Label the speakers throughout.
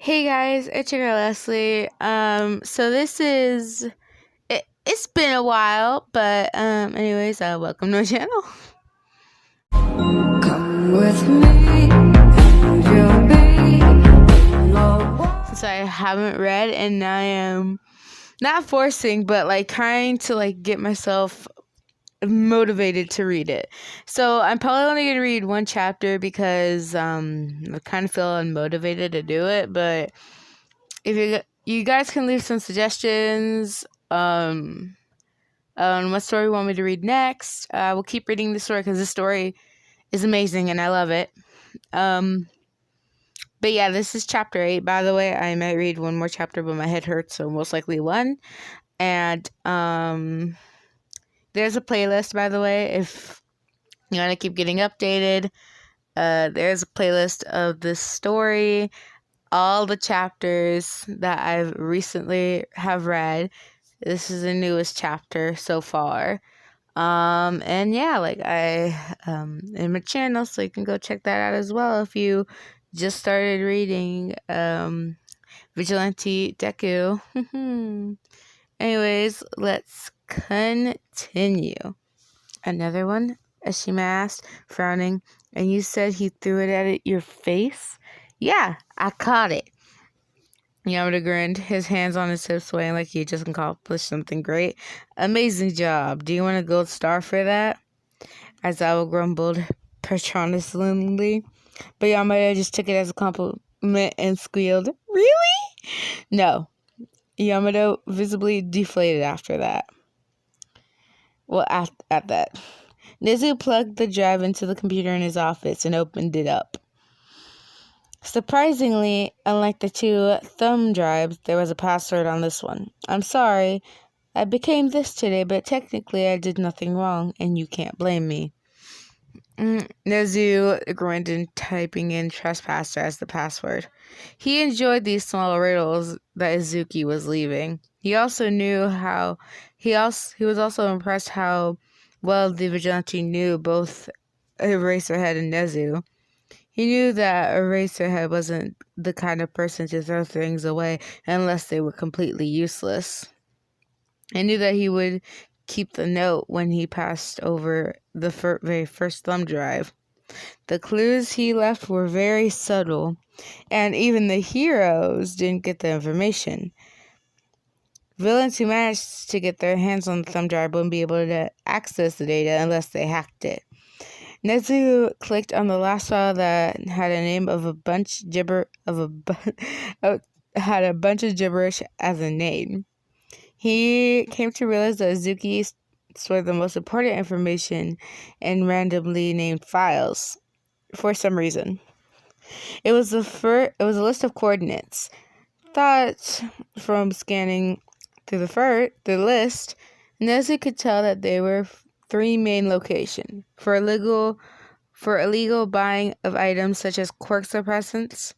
Speaker 1: Hey guys, it's your girl Leslie. So this is it's been a while, but anyways, welcome to my channel. Come with me, and you'll be since I haven't read, and I am not forcing, but like trying to like get myself motivated to read it. So I'm probably only gonna read one chapter because I kind of feel unmotivated to do it, but if you guys can leave some suggestions on what story you want me to read next, we'll keep reading the story because this story is amazing and I love it. But yeah, this is chapter 8, by the way. I might read one more chapter, but my head hurts, so most likely one. And there's a playlist, by the way, if you want to keep getting updated. There's a playlist of this story, all the chapters that I've recently have read. This is the newest chapter so far. And yeah, like I in my channel, so you can go check that out as well if you just started reading Vigelante deku. Anyways, let's continue. Another one? Ashima asked, frowning. And you said he threw it at your face? Yeah, I caught it. Yamada grinned, his hands on his hips swaying like he had just accomplished something great. Amazing job. Do you want a gold star for that? Aizawa grumbled patronously, but Yamada just took it as a compliment and squealed, Really? No. Yamada visibly deflated after that. Well, at that. Nezu plugged the drive into the computer in his office and opened it up. Surprisingly, unlike the two thumb drives, there was a password on this one. I'm sorry, I became this today, but technically I did nothing wrong, and you can't blame me. Nezu grinned in typing in trespasser as the password. He enjoyed these small riddles that Izuki was leaving. He was also impressed how well the Vigilante knew both Eraserhead and Nezu. He knew that Eraserhead wasn't the kind of person to throw things away unless they were completely useless. I knew that he would keep the note when he passed over the very first thumb drive. The clues he left were very subtle, and even the heroes didn't get the information. Villains who managed to get their hands on the thumb drive wouldn't be able to access the data unless they hacked it. Nezu clicked on the last file that had a name of a bunch had a bunch of gibberish as a name. He came to realize that Izuki stored the most important information in randomly named files for some reason. It was a list of coordinates. Thought from scanning through the list, Nezu could tell that they were 3 main locations for illegal buying of items such as quirk suppressants,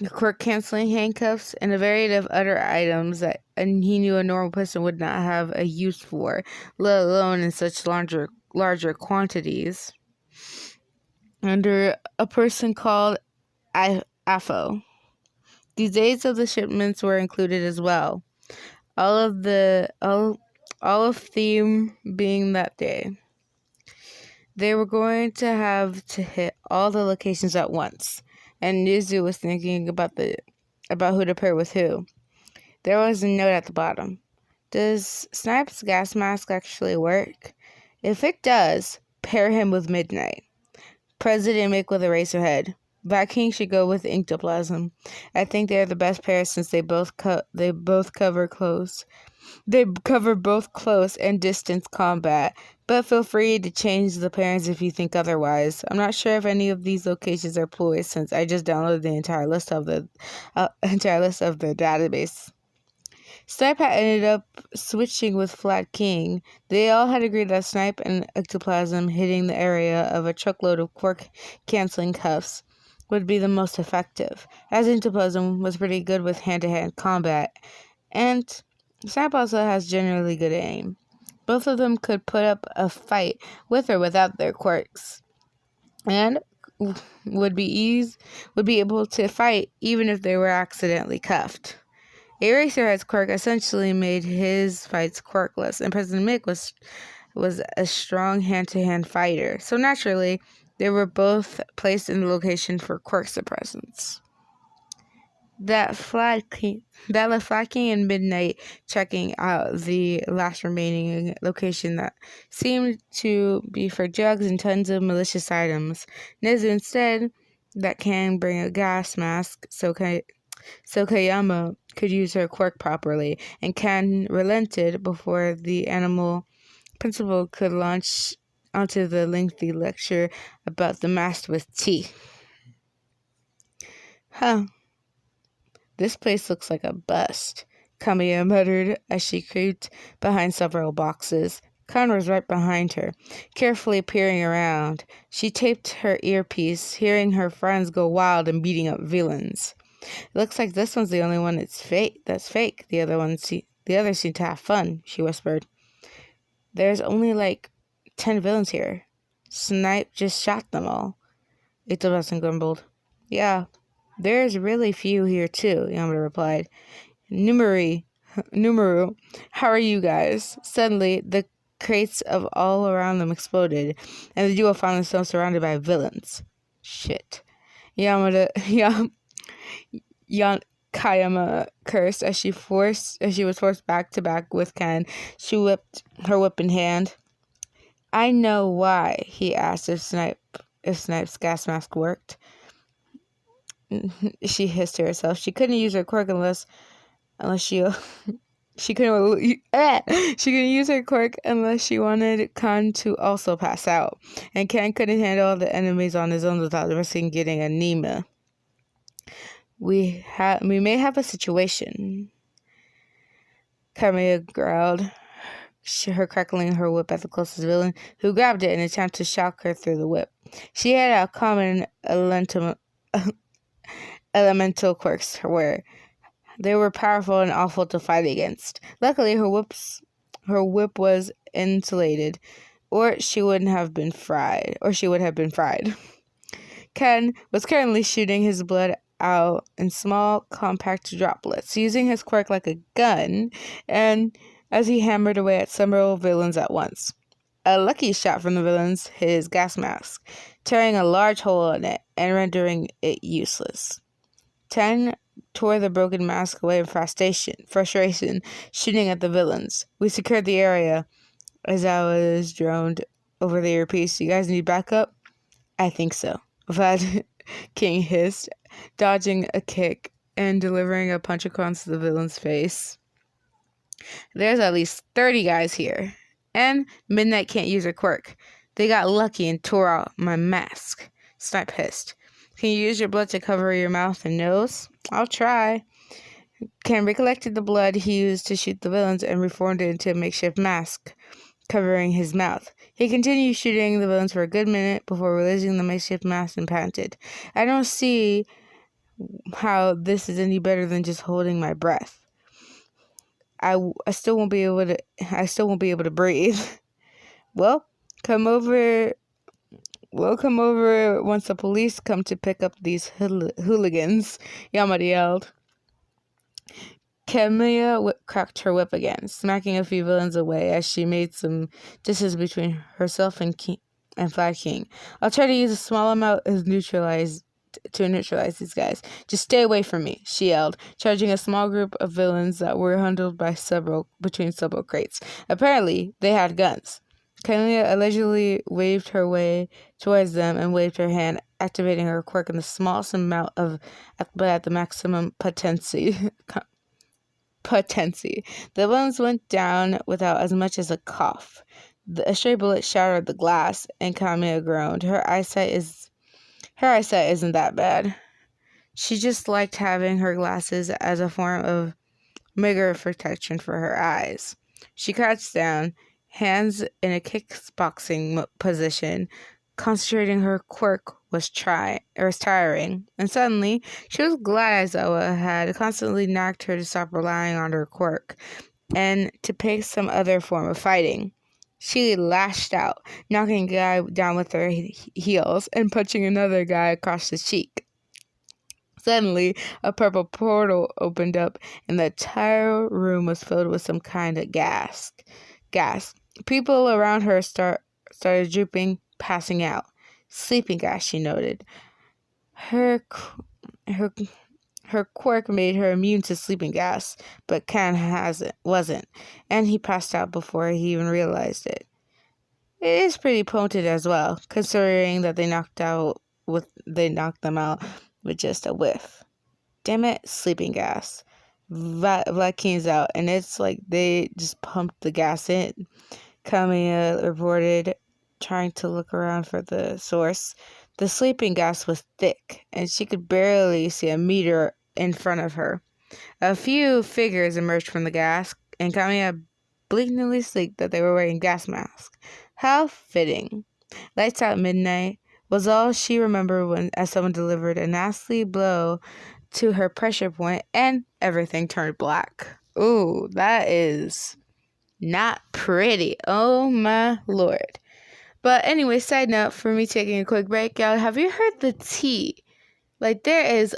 Speaker 1: quirk canceling handcuffs, and a variety of other items that he knew a normal person would not have a use for, let alone in such larger quantities. Under a person called Afo. These dates of the shipments were included as well. All of theme being that day. They were going to have to hit all the locations at once, and Nezu was thinking about who to pair with who. There was a note at the bottom. Does Snipe's gas mask actually work? If it does, pair him with Midnight. President Mick with Eraserhead. King should go with Ectoplasm. I think they're the best pair since they both cover close. They cover both close and distance combat, but feel free to change the pairings if you think otherwise. I'm not sure if any of these locations are ploys since I just downloaded the entire list of the database. Snipe had ended up switching with Flat King. They all had agreed that Snipe and Ectoplasm hitting the area of a truckload of quirk-canceling cuffs would be the most effective, as Ectoplasm was pretty good with hand-to-hand combat, and Snipe also has generally good aim. Both of them could put up a fight with or without their quirks. And would be able to fight even if they were accidentally cuffed. Eraserhead's quirk essentially made his fights quirkless, and President Mick was a strong hand-to-hand fighter. So naturally, they were both placed in the location for quirk suppressants. That left Flat King and Midnight checking out the last remaining location that seemed to be for drugs and tons of malicious items. Nezu instead, that can bring a gas mask so Kayama could use her quirk properly, and Ken relented before the animal principal could launch onto the lengthy lecture about the mask with teeth. Huh. This place looks like a bust, Kamiya muttered as she creeped behind several boxes. Khan was right behind her, carefully peering around. She taped her earpiece, hearing her friends go wild and beating up villains. It looks like this one's the only one that's fake. The others seem to have fun, she whispered. There's only like 10 villains here. Snipe just shot them all. Itobasan grumbled. Yeah, there's really few here too, Yamada replied. Numeru, how are you guys? Suddenly, the crates of all around them exploded, and the duo found themselves surrounded by villains. Shit. Kayama cursed as she was forced back to back with Ken. She whipped her whip in hand. I know why, he asked if Snipe's gas mask worked. She hissed to herself. She couldn't use her quirk unless she couldn't use her quirk unless she wanted Khan to also pass out. And Ken couldn't handle all the enemies on his own without risking getting anemia. We may have a situation, Kamiya growled, her crackling her whip at the closest villain, who grabbed it in an attempt to shock her through the whip. She had a common elemental quirks where they were powerful and awful to fight against. Luckily, her whip was insulated, or she would have been fried. Ken was currently shooting his blood out in small, compact droplets, using his quirk like a gun, and as he hammered away at several villains at once. A lucky shot from the villains hit his gas mask, tearing a large hole in it and rendering it useless. Ten tore the broken mask away in frustration, shooting at the villains. We secured the area. Aizawa droned over the earpiece. You guys need backup? I think so. Vlad King hissed, dodging a kick and delivering a punch across the villain's face. There's at least 30 guys here. And Midnight can't use her quirk. They got lucky and tore out my mask. Snipe hissed. Can you use your blood to cover your mouth and nose? I'll try. Ken recollected the blood he used to shoot the villains and reformed it into a makeshift mask, covering his mouth. He continued shooting the villains for a good minute before releasing the makeshift mask and panted. I don't see how this is any better than just holding my breath. I still won't be able to breathe. Well, come over once the police come to pick up these hooligans, Yamada yelled. Kamiya cracked her whip again, smacking a few villains away as she made some distance between herself and Flat King. I'll try to use a small amount to neutralize these guys. Just stay away from me, she yelled, charging a small group of villains that were huddled between several crates. Apparently, they had guns. Kamiya allegedly waved her way towards them and waved her hand, activating her quirk in the smallest amount but at the maximum potency. The villains went down without as much as a cough. A stray bullet shattered the glass, and Kamiya groaned. Her eyesight isn't that bad. She just liked having her glasses as a form of meager protection for her eyes. She crouched down, hands in a kickboxing position, concentrating. Her quirk was tiring, and suddenly she was glad Aizawa had constantly nagged her to stop relying on her quirk and to pick some other form of fighting. She lashed out, knocking a guy down with her heels and punching another guy across the cheek. Suddenly, a purple portal opened up, and the entire room was filled with some kind of gas. People around her started drooping, passing out. Sleeping gas, she noted. Her quirk made her immune to sleeping gas, but Ken wasn't, and he passed out before he even realized it. It is pretty potent as well, considering that they knocked them out with just a whiff. Damn it, sleeping gas. Vlad Keen's out, and it's like they just pumped the gas in. Kamiya reported, trying to look around for the source. The sleeping gas was thick, and she could barely see a meter in front of her. A few figures emerged from the gas, and Kamiya blatantly squeaked that they were wearing gas masks. How fitting. Lights out midnight was all she remembered as someone delivered a nasty blow to her pressure point, and everything turned black. Ooh, that is not pretty. Oh my lord. But anyway, side note for me taking a quick break, y'all, have you heard the tea? Like, there is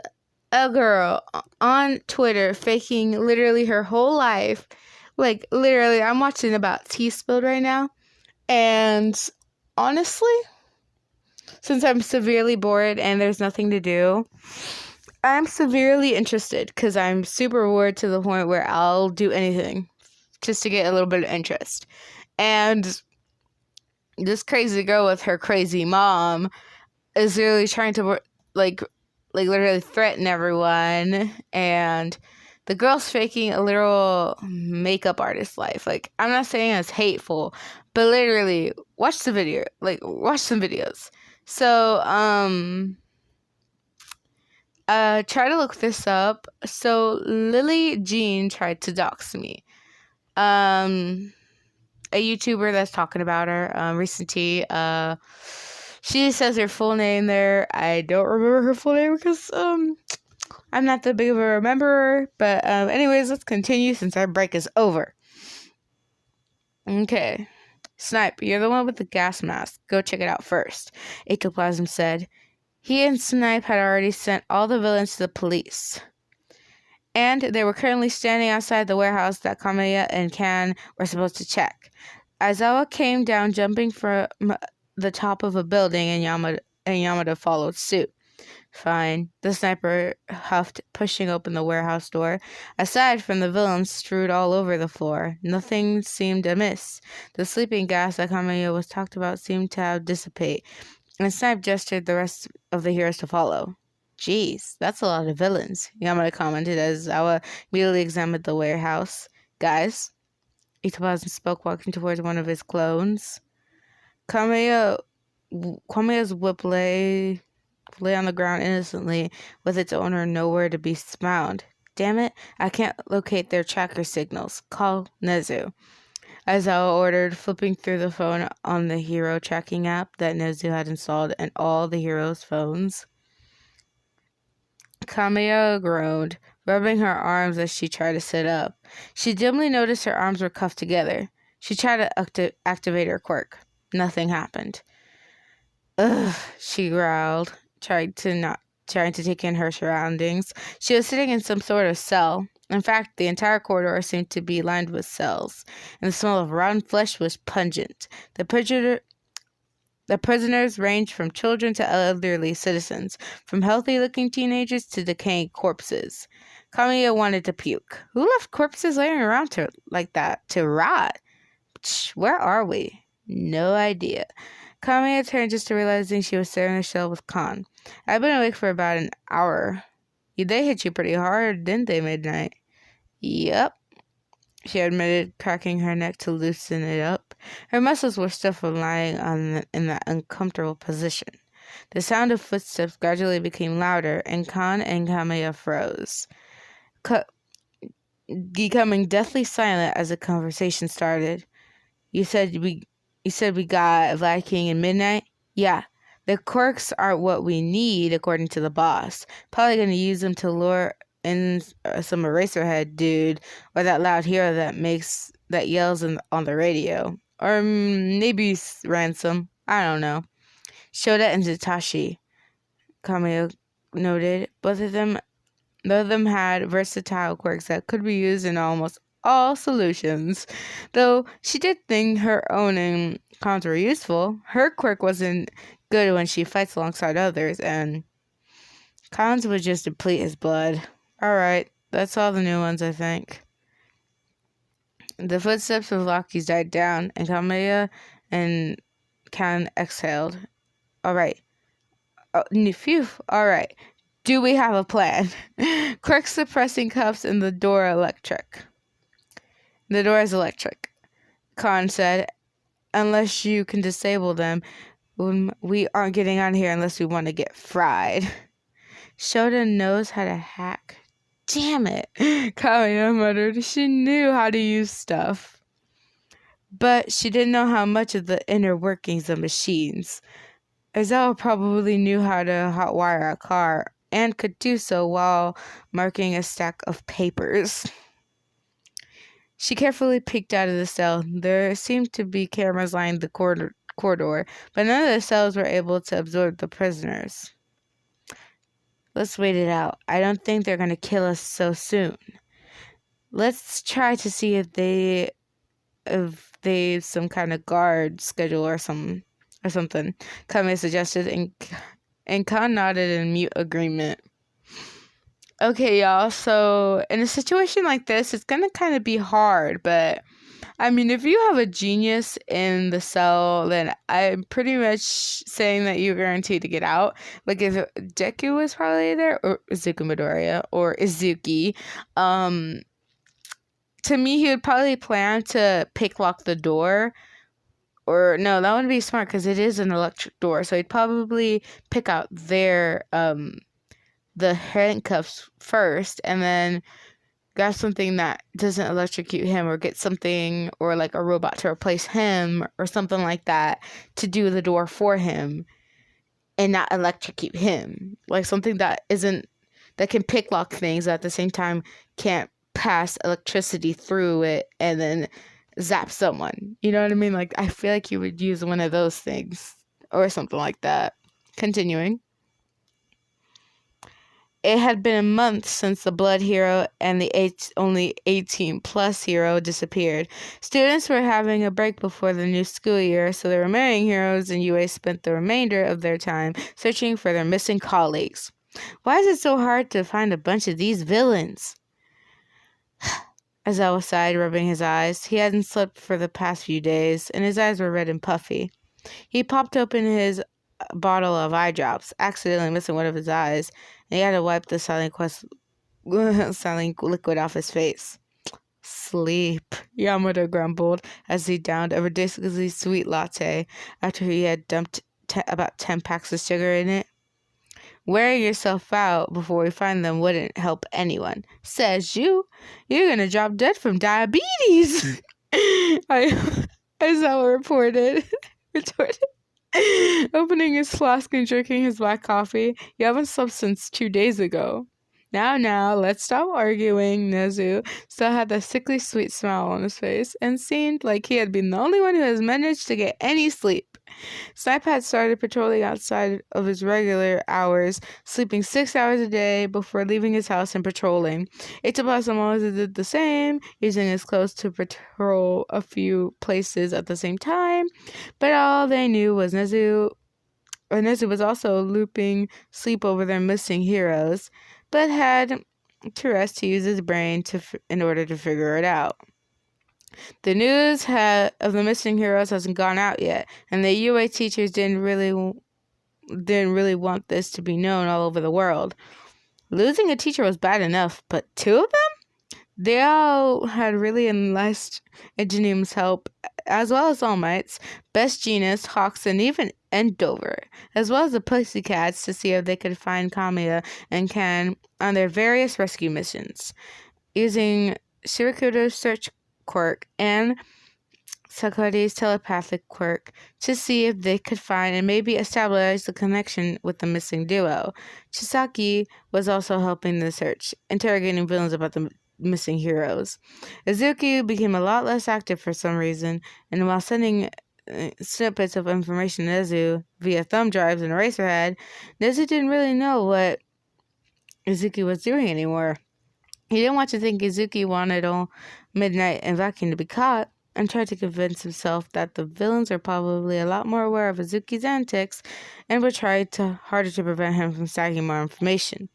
Speaker 1: a girl on Twitter faking literally her whole life. Like, literally, I'm watching about tea spilled right now. And honestly, since I'm severely bored and there's nothing to do, I'm severely interested because I'm super bored to the point where I'll do anything just to get a little bit of interest. And this crazy girl with her crazy mom is really trying to like literally threaten everyone, and the girl's faking a literal makeup artist life. Like, I'm not saying it's hateful, but literally watch the video. Like, watch some videos. So try to look this up. So Lily Jean tried to dox me. A YouTuber that's talking about her, Recent Tea. She says her full name there. I don't remember her full name because I'm not that big of a rememberer. But anyways, let's continue since our break is over. Okay. Snipe, you're the one with the gas mask. Go check it out first, Ectoplasm said. He and Snipe had already sent all the villains to the police, and they were currently standing outside the warehouse that Kamiya and Kan were supposed to check. Aizawa came down, jumping from the top of a building, and Yamada followed suit. Fine, the sniper huffed, pushing open the warehouse door. Aside from the villains strewed all over the floor, nothing seemed amiss. The sleeping gas that Kamiya was talked about seemed to have dissipated, and Snipe gestured the rest of the heroes to follow. Jeez, that's a lot of villains, Yamada commented as Aizawa immediately examined the warehouse. Guys, Ectoplasm spoke, walking towards one of his clones. Kamiya's whip lay on the ground innocently, with its owner nowhere to be found. Damn it, I can't locate their tracker signals. Call Nezu, Aizawa ordered, flipping through the phone on the hero tracking app that Nezu had installed in all the heroes' phones. Kamiya groaned, rubbing her arms as she tried to sit up. She dimly noticed her arms were cuffed together. She tried to activate her quirk. Nothing happened. Ugh, she growled, trying to take in her surroundings. She was sitting in some sort of cell. In fact, the entire corridor seemed to be lined with cells, and the smell of rotten flesh was pungent. The prisoners ranged from children to elderly citizens, from healthy-looking teenagers to decaying corpses. Kamiya wanted to puke. Who left corpses laying around like that to rot? Where are we? No idea. Kamiya turned just to realizing she was sharing a cell with Khan. I've been awake for about an hour. They hit you pretty hard, didn't they, Midnight? Yep, she admitted, cracking her neck to loosen it up. Her muscles were stiff from lying in that uncomfortable position. The sound of footsteps gradually became louder, and Khan and Kamiya froze, becoming deathly silent as the conversation started. You said we got Vlad King and Midnight? Yeah. The quirks aren't what we need, according to the boss. Probably going to use them to lure in some Eraserhead dude, or that loud hero that yells on the radio. Or maybe ransom. I don't know. Shota and Zatashi, Kameo noted. Both of them had versatile quirks that could be used in almost all solutions. Though she did think her own encounters were useful, her quirk wasn't good when she fights alongside others, and Collins would just deplete his blood. Alright, that's all the new ones, I think. The footsteps of Loki's died down, and Kamea and Kan exhaled. Alright. Oh, phew. Alright. Do we have a plan? Quirk suppressing cuffs and the door electric. The door is electric, Khan said. Unless you can disable them, we aren't getting out of here unless we want to get fried. Shota knows how to hack. Damn it, Kamea muttered. She knew how to use stuff, but she didn't know how much of the inner workings of machines. Aizawa probably knew how to hotwire a car and could do so while marking a stack of papers. She carefully peeked out of the cell. There seemed to be cameras lining the corridor, but none of the cells were able to absorb the prisoners. Let's wait it out. I don't think they're going to kill us so soon. Let's try to see if they some kind of guard schedule or something. Kame suggested, and Khan nodded in mute agreement. Okay, y'all, so in a situation like this, it's going to kind of be hard, but I mean, if you have a genius in the cell, then I'm pretty much saying that you're guaranteed to get out. Like, if Deku was probably there, or Izuku Midoriya, or Izuki, to me, he would probably plan to pick lock the door. Or, no, that wouldn't be smart, because it is an electric door, so he'd probably pick out their, the handcuffs first, and then grab something that doesn't electrocute him, or get something, or like a robot to replace him, or something like that, to do the door for him, and not electrocute him. Like something that can pick lock things, at the same time can't pass electricity through it, and then zap someone. You know what I mean? Like, I feel like you would use one of those things, or something like that. Continuing. It had been a month since the Blood Hero and the only 18-plus hero disappeared. Students were having a break before the new school year, so the remaining heroes in UA spent the remainder of their time searching for their missing colleagues. Why is it so hard to find a bunch of these villains? Aizawa sighed, rubbing his eyes. He hadn't slept for the past few days, and his eyes were red and puffy. He popped open his bottle of eye drops, accidentally missing one of his eyes, and he had to wipe the saline liquid off his face. Sleep, Yamada grumbled as he downed a ridiculously sweet latte after he had dumped about 10 packs of sugar in it. Wearing yourself out before we find them wouldn't help anyone. Says you. You're gonna drop dead from diabetes. Aizawa retorted. Opening his flask and drinking his black coffee. You haven't slept since 2 days ago. Now, let's stop arguing. Nezu still had the sickly sweet smile on his face and seemed like he had been the only one who has managed to get any sleep. Snipe had started patrolling outside of his regular hours, sleeping 6 hours a day before leaving his house and patrolling. Ichabod always did the same, using his clothes to patrol a few places at the same time, but all they knew was Nezu was also looping sleep over their missing heroes, but had to rest to use his brain in order to figure it out. The news of the missing heroes hasn't gone out yet, and the UA teachers didn't really want this to be known all over the world. Losing a teacher was bad enough, but 2 of them? They all had really enlisted Ingenium's help, as well as All Might's, Best Jeanist, Hawks, and even Endover, as well as the Pussycats, to see if they could find Kamea and Kan on their various rescue missions, using Shirakudo's search quirk and Sakuri's telepathic quirk to see if they could find and maybe establish the connection with the missing duo. Chisaki was also helping the search, interrogating villains about the missing heroes. Izuki became a lot less active for some reason, and while sending snippets of information to Nezu via thumb drives and Eraserhead, Nezu didn't really know what Izuki was doing anymore. He didn't want to think Izuki wanted all Midnight and Vacuum to be caught, and tried to convince himself that the villains are probably a lot more aware of Izuki's antics and would try harder to prevent him from snagging more information.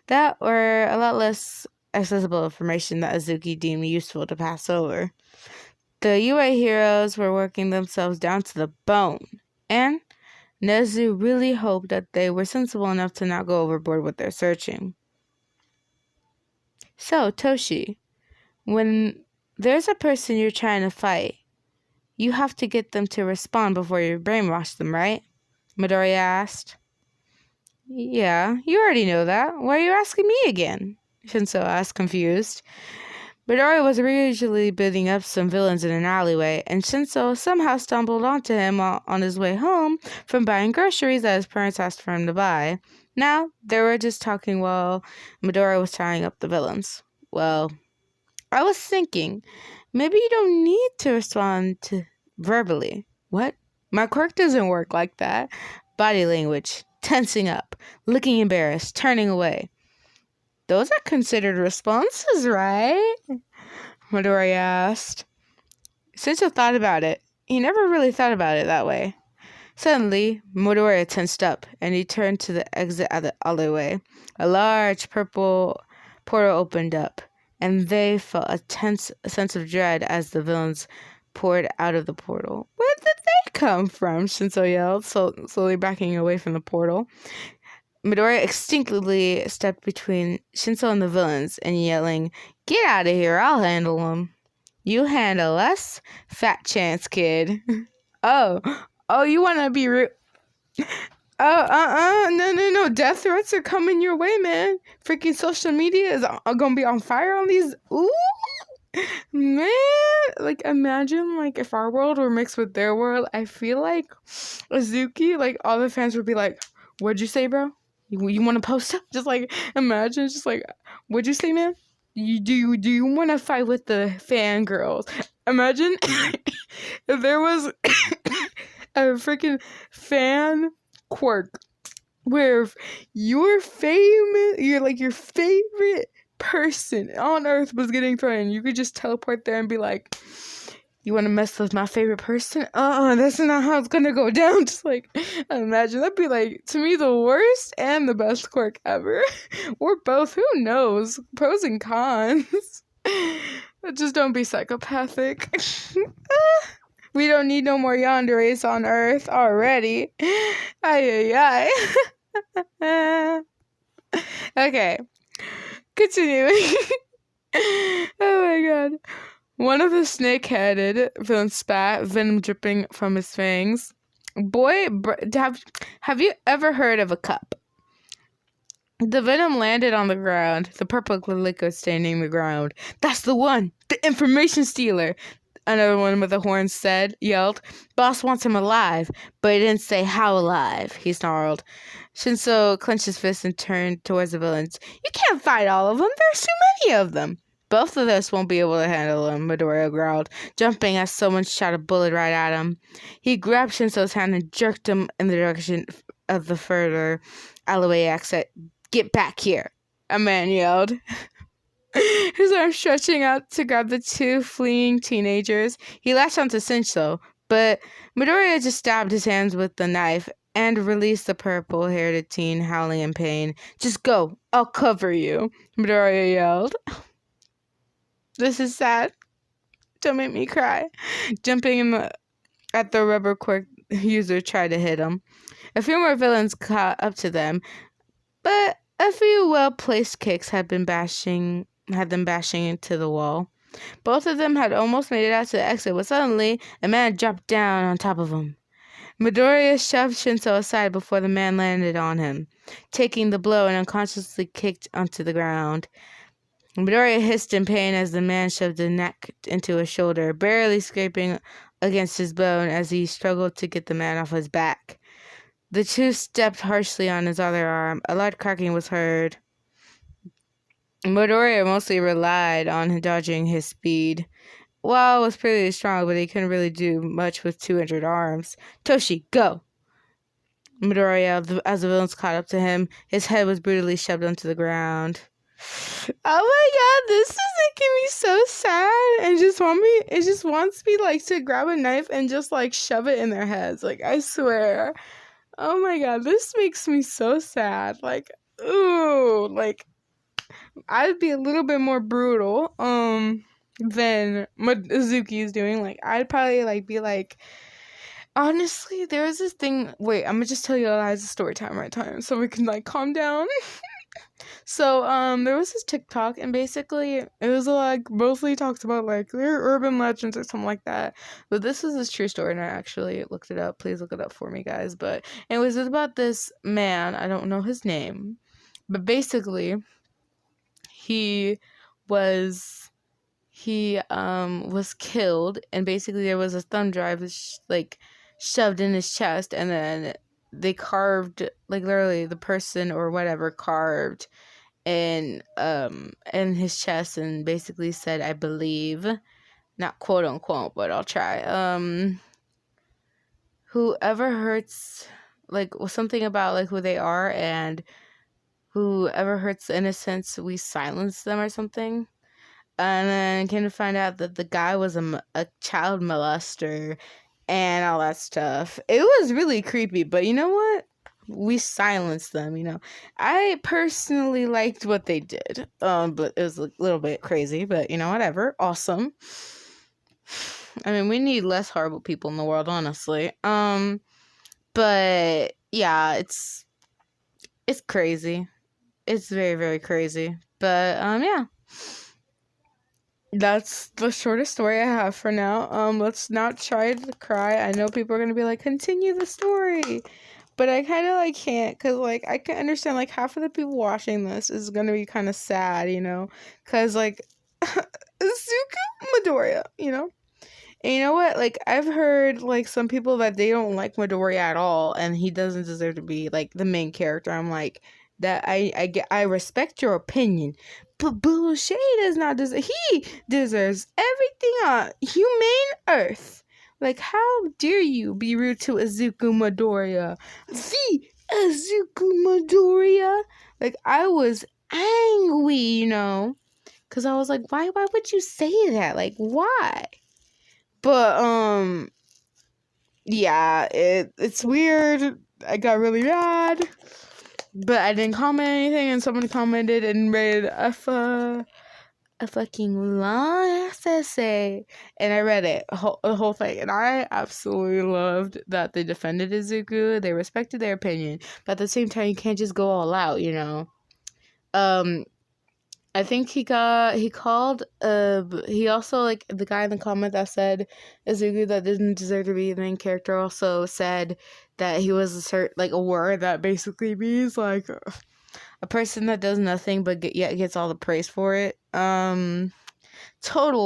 Speaker 1: That or a lot less accessible information that Izuki deemed useful to pass over. The UA heroes were working themselves down to the bone, and Nezu really hoped that they were sensible enough to not go overboard with their searching. So, Toshi, when there's a person you're trying to fight, you have to get them to respond before you brainwash them, right? Midoriya asked. Yeah, you already know that. Why are you asking me again? Shinso asked, confused. Midoriya was originally beating up some villains in an alleyway, and Shinso somehow stumbled onto him on his way home from buying groceries that his parents asked for him to buy. Now, they were just talking while Midoriya was tying up the villains. Well, I was thinking, maybe you don't need to respond to verbally. What? My quirk doesn't work like that. Body language, tensing up, looking embarrassed, turning away. Those are considered responses, right? Midoriya asked. Shinso thought about it. He never really thought about it that way. Suddenly, Midoriya tensed up, and he turned to the exit of the alleyway. A large purple portal opened up, and they felt a tense sense of dread as the villains poured out of the portal. Where did they come from? Shinso yelled, slowly backing away from the portal. Midoriya instinctively stepped between Shinso and the villains, and yelling, "Get out of here, I'll handle them." "You handle us? Fat chance, kid." Oh, you want to be rude? No. Death threats are coming your way, man. Freaking social media is gonna be on fire on these. Ooh, man. Like, imagine, like, if our world were mixed with their world. I feel like Izuki, like, all the fans would be like, "What'd you say, bro? You want to post up?" Just, like, imagine, just, like, "What'd you say, man? Do you want to fight with the fangirls?" Imagine if there was a freaking fan quirk where your favorite person on Earth was getting threatened. You could just teleport there and be like, "You want to mess with my favorite person? That's not how it's gonna go down." Just, like, imagine. That'd be, like, to me, the worst and the best quirk ever. Or both, who knows? Pros and cons. Just don't be psychopathic. We don't need no more yanderes on Earth already. Ay. Okay. Continuing. Oh my god. One of the snake-headed villains spat, venom dripping from his fangs. Have you ever heard of a cup? The venom landed on the ground, the purple liquid staining the ground. "That's the one! The information stealer!" Another one with the horns yelled. "Boss wants him alive, but he didn't say how alive," he snarled. Shinso clenched his fist and turned towards the villains. "You can't fight all of them. There's too many of them." "Both of us won't be able to handle him," Midoriya growled, jumping as someone shot a bullet right at him. He grabbed Shinso's hand and jerked him in the direction of the further alleyway exit. "Get back here," a man yelled. His arm stretching out to grab the two fleeing teenagers. He latched onto Shinso, but Midoriya just stabbed his hands with the knife and released the purple-haired teen, howling in pain. "Just go. I'll cover you," Midoriya yelled. "This is sad. Don't make me cry." Jumping at the rubber quirk user tried to hit him. A few more villains caught up to them, but a few well-placed kicks had them bashing into the wall. Both of them had almost made it out to the exit when suddenly a man dropped down on top of him. Midoriya shoved Shinso aside before the man landed on him, taking the blow and unconsciously kicked onto the ground. Midoriya hissed in pain as the man shoved a neck into his shoulder, barely scraping against his bone as he struggled to get the man off his back. The two stepped harshly on his other arm. A loud cracking was heard. Midoriya mostly relied on dodging his speed. Well, it was pretty strong, but he couldn't really do much with 200 arms. Toshi, go! Midoriya, as the villains caught up to him, his head was brutally shoved onto the ground. Oh my god, this is making me so sad. It just wants me like to grab a knife and just like shove it in their heads. Like, I swear. Oh my god, this makes me so sad. Like, ooh, like I'd be a little bit more brutal than what Izuki is doing. Like, I'd probably like be like, honestly, there was this thing. Wait, I'm gonna just tell you guys a story time right time so we can like calm down. So there was this TikTok, and basically it was like mostly talks about like their urban legends or something like that. But this is a true story, and I actually looked it up. Please look it up for me, guys. But it was about this man. I don't know his name, but basically he was killed, and basically there was a thumb drive like shoved in his chest, and then they carved, like literally the person or whatever carved in his chest and basically said, I believe, not quote unquote, but I'll try, whoever hurts, like something about like who they are, and whoever hurts the innocents, we silence them or something. And then came to find out that the guy was a child molester and all that stuff. It was really creepy, but you know what? We silenced them, you know. I personally liked what they did. But it was a little bit crazy, but you know, whatever. Awesome. I mean, we need less horrible people in the world, honestly. But yeah, it's crazy. It's very, very crazy. But yeah. That's the shortest story I have for now. Let's not try to cry. I know people are gonna be like, continue the story, but I kind of like can't, because like I can understand like half of the people watching this is gonna be kind of sad, you know, because like Zuko Midoriya, you know. And you know what? Like, I've heard like some people that they don't like Midoriya at all, and he doesn't deserve to be like the main character. I'm like, that I respect your opinion, but bullshit, he does not deserve. He deserves everything on humane Earth. Like, how dare you be rude to Izuku Midoriya? The Izuku Midoriya. Like, I was angry, you know, because I was like, why would you say that? Like, why? But yeah, it's weird. I got really mad, but I didn't comment anything, and someone commented and made a fucking long essay, and I read it, the whole thing, and I absolutely loved that they defended Izuku. They respected their opinion, but at the same time, you can't just go all out, you know. I think he called, he also, like, the guy in the comment that said Izuku that didn't deserve to be the main character also said that he was a word that basically means, like, a person that does nothing but yet gets all the praise for it. Total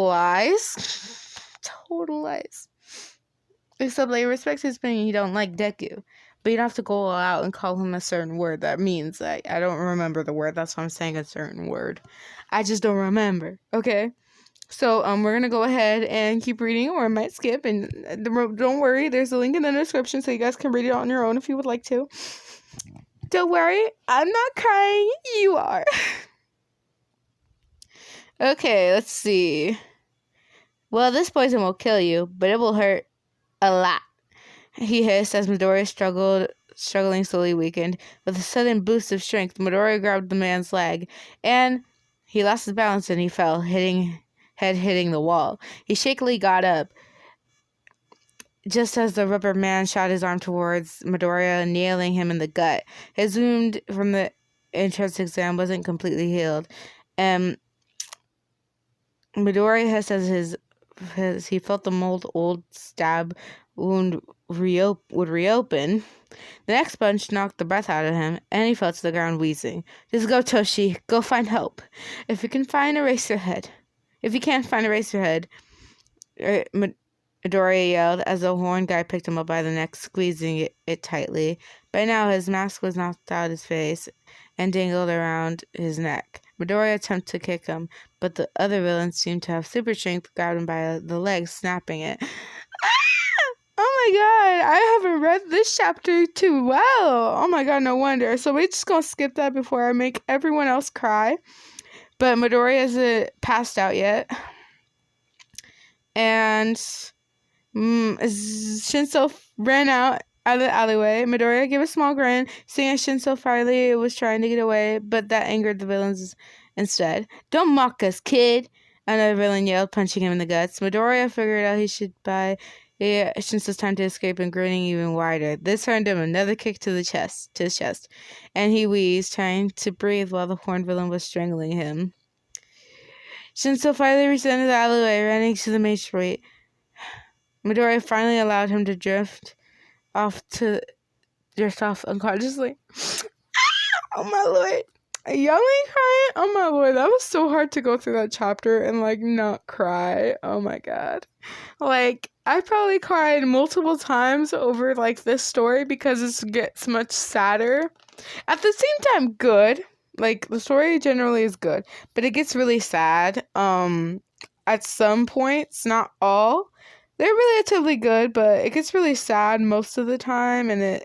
Speaker 1: lies. Total lies. Except, like, respects his opinion, he don't like Deku. But you don't have to go out and call him a certain word. That means I don't remember the word. That's why I'm saying a certain word. I just don't remember. Okay? So, we're going to go ahead and keep reading, or I might skip. And don't worry, there's a link in the description so you guys can read it on your own if you would like to. Don't worry, I'm not crying. You are. Okay, let's see. Well, this poison will kill you, but it will hurt a lot. He hissed as Midoriya struggling slowly weakened. With a sudden boost of strength, Midoriya grabbed the man's leg, and he lost his balance and he fell, hitting the wall. He shakily got up, just as the rubber man shot his arm towards Midoriya, nailing him in the gut. His wound from the entrance exam wasn't completely healed, and Midoriya hissed as he felt the old stab wound would reopen. The next punch knocked the breath out of him, and he fell to the ground wheezing. Just go, Toshi. Go find help. If you can't find Eraserhead, Midoriya yelled as the horn guy picked him up by the neck, squeezing it tightly. By now, his mask was knocked out his face and dangled around his neck. Midoriya attempted to kick him, but the other villains seemed to have super strength, grabbed him by the leg, snapping it. Oh my god, I haven't read this chapter too well. Oh my god, no wonder. So we're just gonna skip that before I make everyone else cry. But Midoriya isn't passed out yet. And Shinso ran out of the alleyway. Midoriya gave a small grin, seeing as Shinso finally was trying to get away, but that angered the villains instead. "Don't mock us, kid!" Another villain yelled, punching him in the guts. Midoriya figured out he should buy Shinso's time to escape and grinning even wider. This earned him another kick to his chest, and he wheezed, trying to breathe while the horned villain was strangling him. Shinso finally reached the end of the alleyway, running to the main street. Midoriya finally allowed him to drift off unconsciously. Oh my lord. Y'all ain't crying? Oh my lord, that was so hard to go through that chapter and not cry. Oh my god. I probably cried multiple times over this story because it gets much sadder. At the same time, good. The story generally is good, but it gets really sad. At some points, not all. They're relatively good, but it gets really sad most of the time, and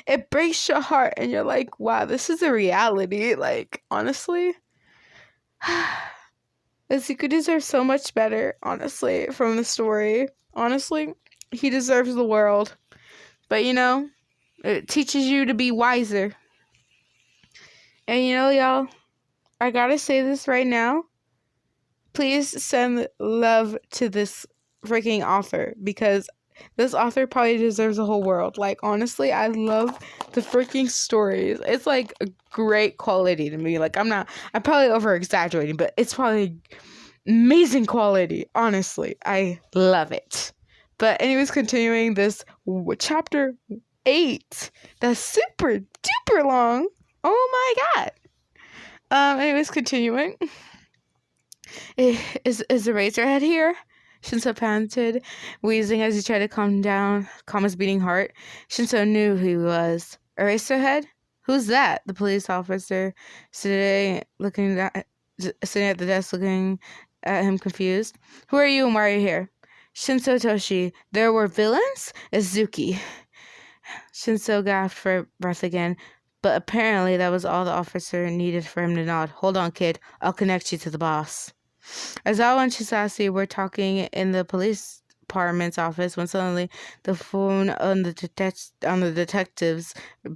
Speaker 1: it breaks your heart, and you're like, wow, this is a reality. Honestly, Izuku deserves so much better, honestly, from the story. Honestly, he deserves the world. But, it teaches you to be wiser. And, y'all, I gotta say this right now. Please send love to this freaking author, because this author probably deserves the whole world. Honestly, I love the freaking stories. It's a great quality to me. I'm probably over exaggerating, but it's probably amazing quality. Honestly, I love it. But anyways, continuing this chapter 8, that's super duper long. Oh my god. Anyways, continuing. Is the Razorhead here? Shinso panted, wheezing as he tried to calm his beating heart. Shinso knew who he was. Eraserhead? Who's that? The police officer sitting at the desk looking at him confused. Who are you and why are you here? Shinso Toshi. There were villains? Izuki. Shinso gasped for breath again, but apparently that was all the officer needed for him to nod. Hold on, kid. I'll connect you to the boss. Aizawa and Chisasi were talking in the police department's office when suddenly the phone on the detective's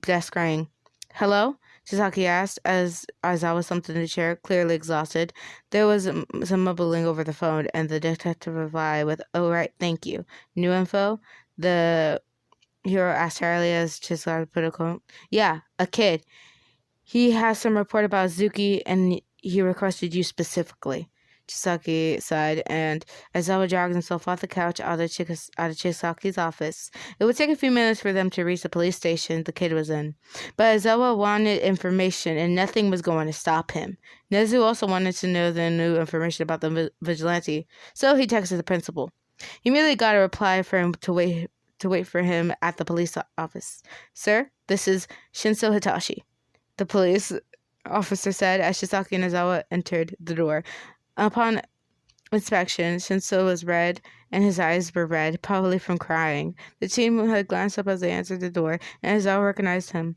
Speaker 1: desk rang. Hello? Chisaki asked as Aizawa slumped in the chair, clearly exhausted. There was some mumbling over the phone, and the detective replied with, "Oh, right, thank you. New info?" The hero asked Charlie as Chisaki put a quote. Yeah, a kid. He has some report about Zuki, and he requested you specifically. Chisaki sighed, and Aizawa dragged himself off the couch out of Chisaki's office. It would take a few minutes for them to reach the police station the kid was in. But Aizawa wanted information, and nothing was going to stop him. Nezu also wanted to know the new information about the Vigelante, so he texted the principal. He immediately got a reply for him to wait for him at the police office. Sir, this is Shinso Hitachi, the police officer said as Chisaki and Aizawa entered the door. Upon inspection, Shinso was red, and his eyes were red, probably from crying. The team had glanced up as they answered the door, and Aizawa recognized him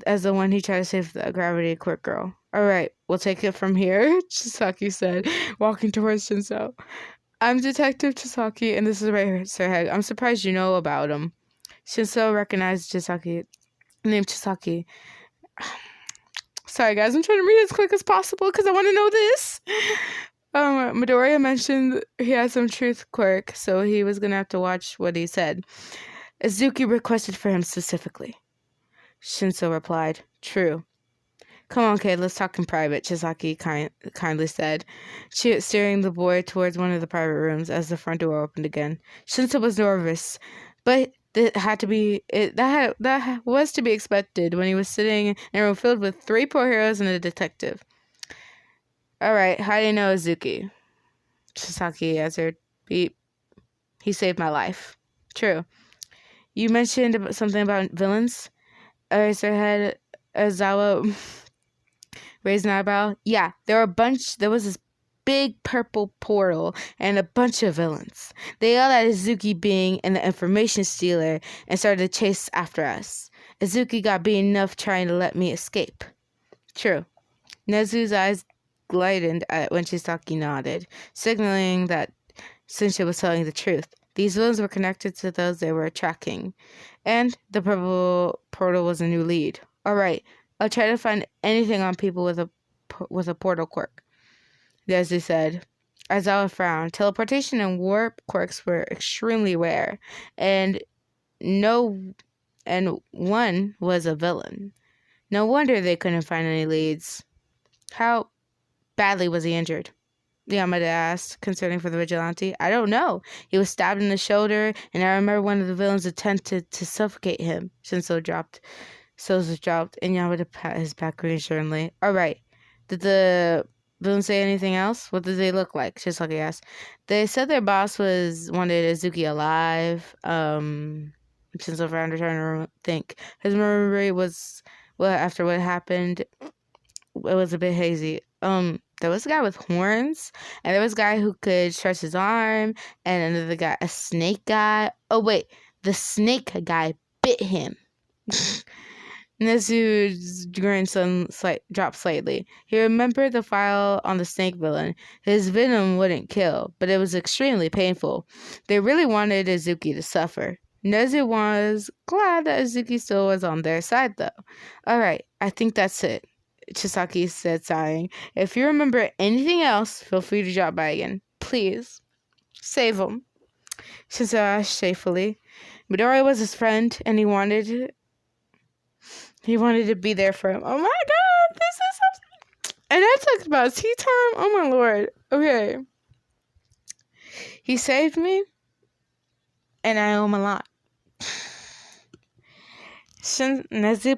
Speaker 1: as the one he tried to save the gravity quirk girl. All right, we'll take it from here, Chisaki said, walking towards Shinso. I'm Detective Chisaki, and this is Razorhead. I'm surprised you know about him. Shinso recognized Chisaki, named Chisaki. Sorry, guys, I'm trying to read as quick as possible because I want to know this. Midoriya mentioned he had some truth quirk, so he was going to have to watch what he said. Izuki requested for him specifically. Shinso replied, True. Come on, kid, let's talk in private, Chisaki kindly said, steering the boy towards one of the private rooms as the front door opened again. Shinso was nervous, but that was to be expected when he was sitting in a room filled with 3 poor heroes and a detective. All right, how do you know Izuki? Chisaki answered. He saved my life. True. You mentioned something about villains? Eraserhead Aizawa raised an eyebrow. Yeah, there was this big purple portal and a bunch of villains. They yelled at Izuki being and the information stealer and started to chase after us. Izuki got beaten enough trying to let me escape. True. Nezu's eyes glistened when Chisaki nodded, signaling that Sensei was telling the truth. These villains were connected to those they were tracking, and the purple portal was a new lead. All right, I'll try to find anything on people with a portal quirk, Nezu said. Aizawa frowned. Teleportation and warp quirks were extremely rare, and one was a villain. No wonder they couldn't find any leads. How badly was he injured? Yamada asked, concerning for the Vigilante. I don't know. He was stabbed in the shoulder, and I remember one of the villains attempted to suffocate him. Sosa dropped, and Yamada pat his back reassuringly. All right. Did the villains say anything else? What did they look like? Chisaki asked. They said their boss wanted Izuki alive. Since I'm trying to think. His memory was, after what happened, it was a bit hazy. There was a guy with horns, and there was a guy who could stretch his arm, and another guy, a snake guy. Oh, wait, the snake guy bit him. Nezu's grandson dropped slightly. He remembered the file on the snake villain. His venom wouldn't kill, but it was extremely painful. They really wanted Izuki to suffer. Nezu was glad that Izuki still was on their side, though. All right, I think that's it, Chisaki said, sighing. If you remember anything else, feel free to drop by again. Please. Save him. Shinzo asked shakily. Midori was his friend, and he wanted to be there for him. Oh my god, this is so... And I talked about tea time? Oh my lord. Okay. He saved me, and I owe him a lot. Nezu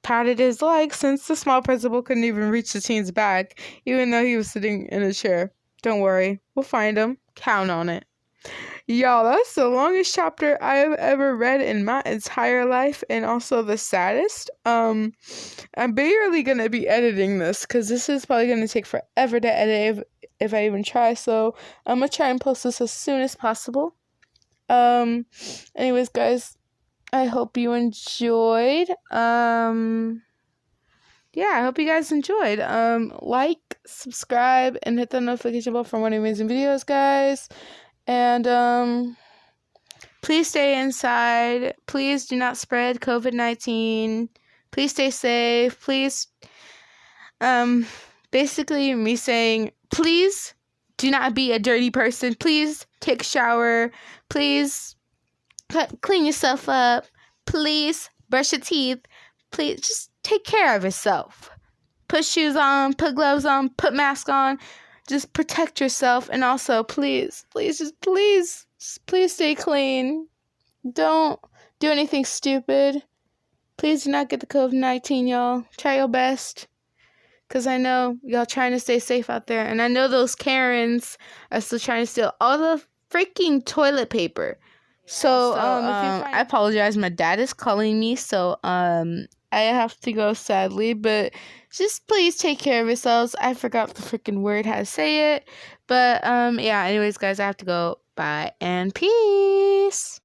Speaker 1: patted his leg since the small principal couldn't even reach the teen's back, even though he was sitting in a chair. Don't worry, we'll find him. Count on it. Y'all, that's the longest chapter I have ever read in my entire life, and also the saddest. I'm barely gonna be editing this because this is probably gonna take forever to edit if I even try. So I'm gonna try and post this as soon as possible. Anyways, guys, I hope you enjoyed. Yeah, I hope you guys enjoyed. Like, subscribe, and hit the notification bell for more amazing videos, guys. And please stay inside. Please do not spread COVID-19. Please stay safe. Please, basically me saying, please do not be a dirty person. Please take a shower. Please clean yourself up. Please brush your teeth. Please just take care of yourself. Put shoes on, put gloves on, put mask on. Just protect yourself. And also, please stay clean. Don't do anything stupid. Please do not get the COVID-19, y'all. Try your best. Because I know y'all trying to stay safe out there. And I know those Karens are still trying to steal all the freaking toilet paper. So, I apologize. My dad is calling me. So, I have to go, sadly. But just please take care of yourselves. I forgot the freaking word, how to say it. But, yeah, anyways, guys, I have to go. Bye and peace.